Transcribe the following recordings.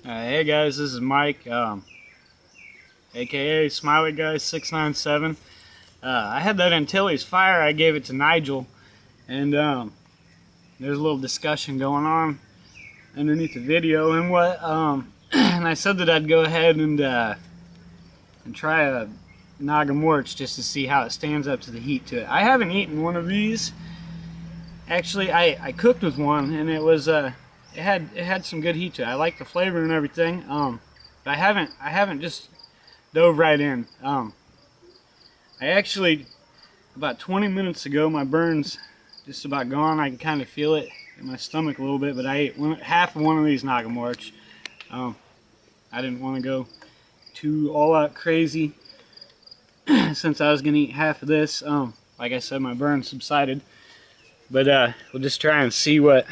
Hey guys, this is Mike, aka Smiley Guy 697. I had that Antilles Fire. I gave it to Nigel, and there's a little discussion going on underneath the video, and and I said that I'd go ahead and try a Naga Morich just to see how it stands up to the heat to it. I haven't eaten one of these. Actually, I cooked with one, and it was it had some good heat to it. I like the flavor and everything. But I haven't just dove right in. I actually, about 20 minutes ago, my burn's just about gone. I can kind of feel it in my stomach a little bit, but I ate half of one of these Naga Morich. I didn't want to go too all out crazy since I was gonna eat half of this. Like I said, my burn subsided, but we'll just try and see what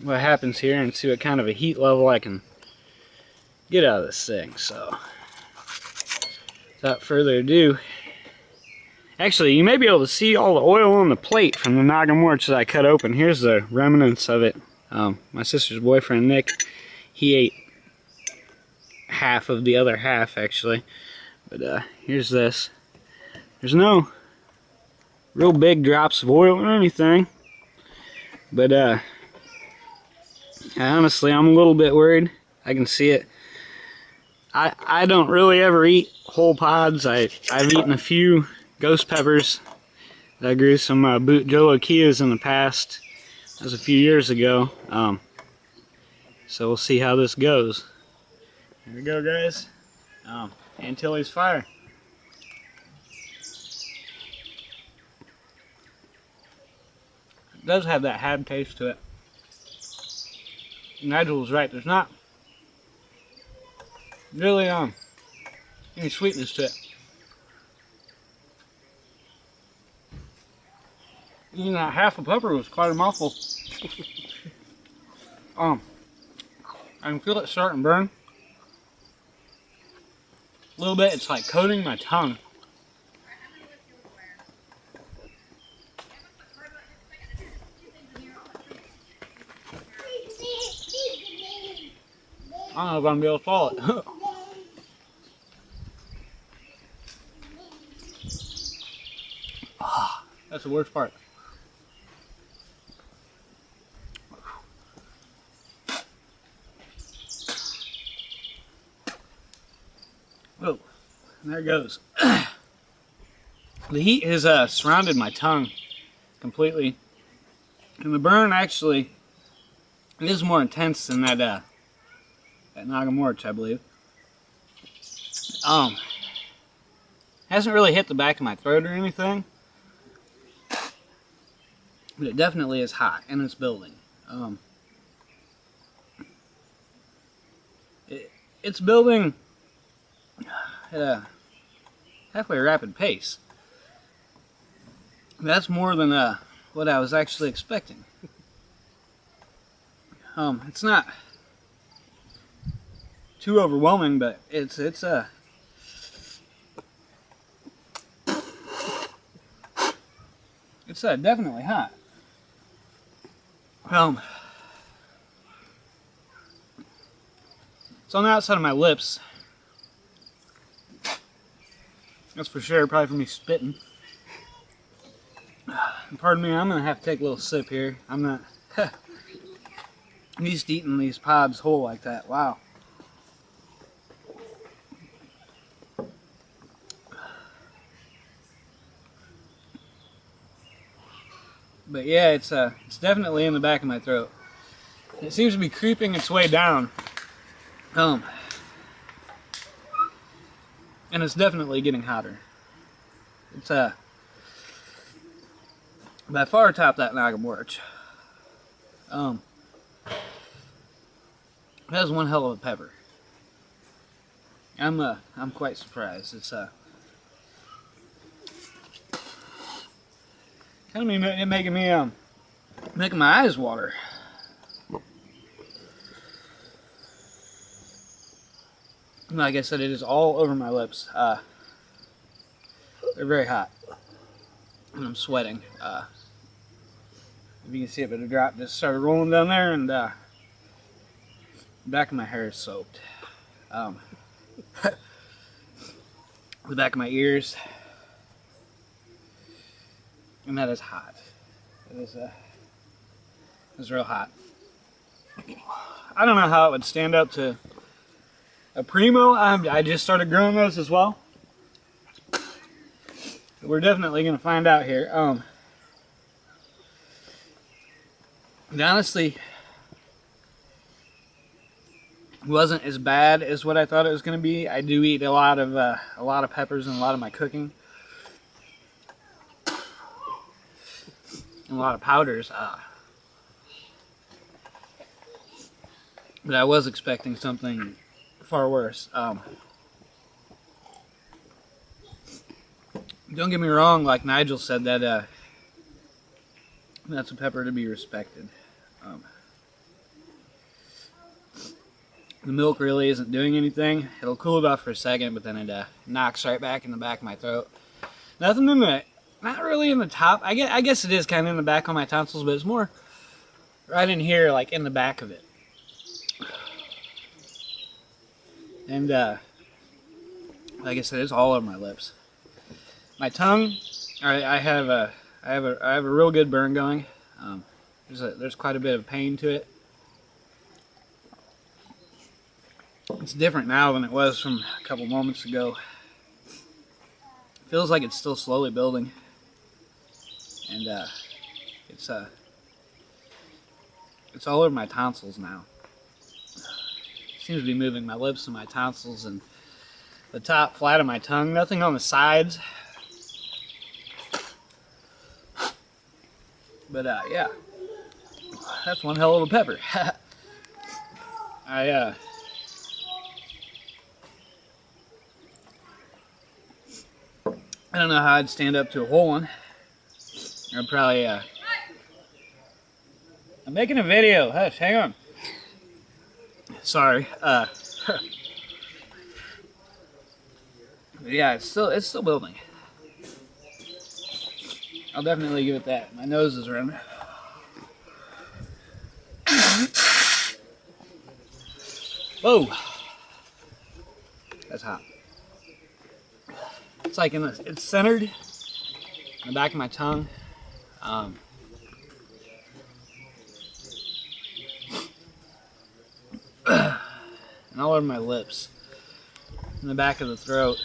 happens here and see what kind of a heat level I can get out of this thing. So without further ado, actually you may be able to see all the oil on the plate from the Naga Morich that I cut open. Here's the remnants of it. My sister's boyfriend Nick, he ate half of the other half actually, but here's this. There's no real big drops of oil or anything, but honestly, I'm a little bit worried. I can see it. I don't really ever eat whole pods. I've eaten a few ghost peppers. I grew some jolokias in the past. That was a few years ago. So we'll see how this goes. Here we go, guys. Antillies Fire. It does have that hab taste to it. Nigel was right. There's not really any sweetness to it. Even that half a pepper was quite a mouthful. I can feel it starting to burn a little bit. It's like coating my tongue. I don't know if I'm gonna be able to swallow it. That's the worst part. Oh, there it goes. The heat has surrounded my tongue completely, and the burn actually is more intense than that Naga Morich, I believe. Hasn't really hit the back of my throat or anything, but it definitely is hot and it's building. It's building at a halfway rapid pace. That's more than what I was actually expecting. It's not too overwhelming, but it's definitely hot. It's on the outside of my lips. That's for sure, probably from me spitting. Pardon me, I'm gonna have to take a little sip here. I'm not used to eating these pods whole like that. Wow. But yeah, it's definitely in the back of my throat. It seems to be creeping its way down. And it's definitely getting hotter. It's by far top that Naga Morich. It has one hell of a pepper. I'm quite surprised. It's kind of making my eyes water. Like I said, it is all over my lips. They're very hot, and I'm sweating. If you can see it, but a drop just started rolling down there, and The back of my hair is soaked. The back of my ears. And that is hot. It is real hot. I don't know how it would stand up to a Primo. I just started growing those as well. We're definitely going to find out here. And honestly, it wasn't as bad as what I thought it was going to be. I do eat a lot of peppers in a lot of my cooking, and a lot of powders. But I was expecting something far worse. Don't get me wrong, like Nigel said, that that's a pepper to be respected. The milk really isn't doing anything. It'll cool it off for a second, but then it knocks right back in the back of my throat. Nothing in the, not really in the top. I guess it is kind of in the back of my tonsils, but it's more right in here, like in the back of it. And like I said, it's all over my lips. My tongue, I have a real good burn going. There's quite a bit of pain to it. It's different now than it was from a couple moments ago. It feels like it's still slowly building, and it's all over my tonsils now. It seems to be moving my lips and my tonsils and the top flat of my tongue. Nothing on the sides. But yeah, that's one hell of a pepper. I don't know how I'd stand up to a whole one. I'd probably I'm making a video. Hush, hang on. Sorry. Yeah, it's still building. I'll definitely give it that. My nose is running. Whoa, that's hot. It's like it's centered in the back of my tongue. And all over my lips, in the back of the throat.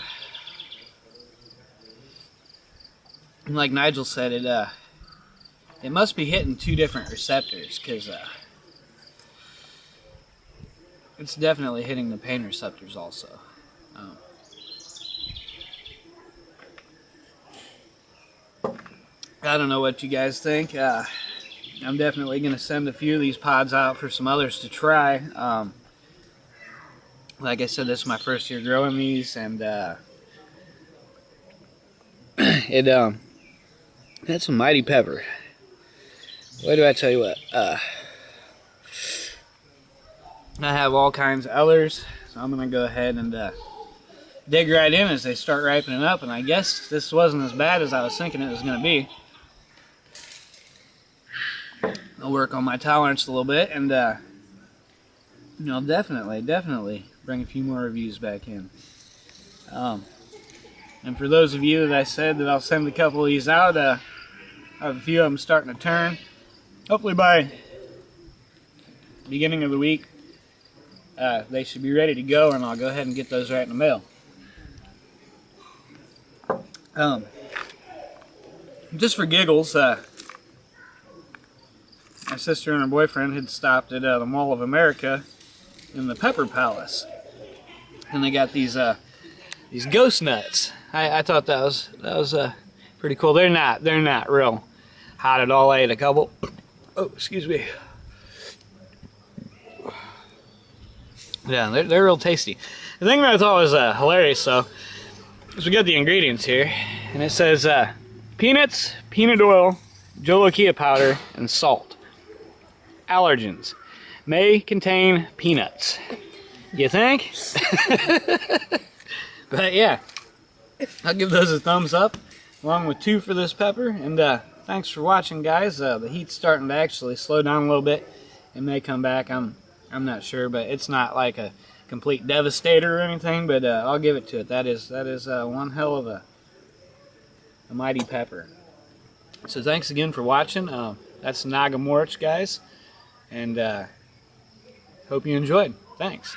And like Nigel said, it must be hitting two different receptors, because it's definitely hitting the pain receptors also. I don't know what you guys think. I'm definitely going to send a few of these pods out for some others to try. Like I said, this is my first year growing these, and that's a mighty pepper. What do I tell you what? I have all kinds of others, so I'm going to go ahead and dig right in as they start ripening up, and I guess this wasn't as bad as I was thinking it was going to be. I'll work on my tolerance a little bit, and you know, definitely bring a few more reviews back in. And for those of you that I said that I'll send a couple of these out, I have a few of them starting to turn. Hopefully by the beginning of the week, they should be ready to go, and I'll go ahead and get those right in the mail. Just for giggles, my sister and her boyfriend had stopped at the Mall of America in the Pepper Palace, and they got these ghost nuts. I thought that was pretty cool. They're not real hot at all. I ate a couple. Oh, excuse me. Yeah, they're real tasty. The thing that I thought was hilarious, though, is we got the ingredients here, and it says peanuts, peanut oil, jolokia powder, and salt. Allergens may contain peanuts. You think? But yeah, I'll give those a thumbs up, along with 2 for this pepper. And thanks for watching, guys. The heat's starting to actually slow down a little bit. It may come back. I'm I'm not sure, but it's not like a complete devastator or anything, but I'll give it to it. That is one hell of a mighty pepper. So thanks again for watching. That's Naga Morich, guys, and hope you enjoyed. Thanks.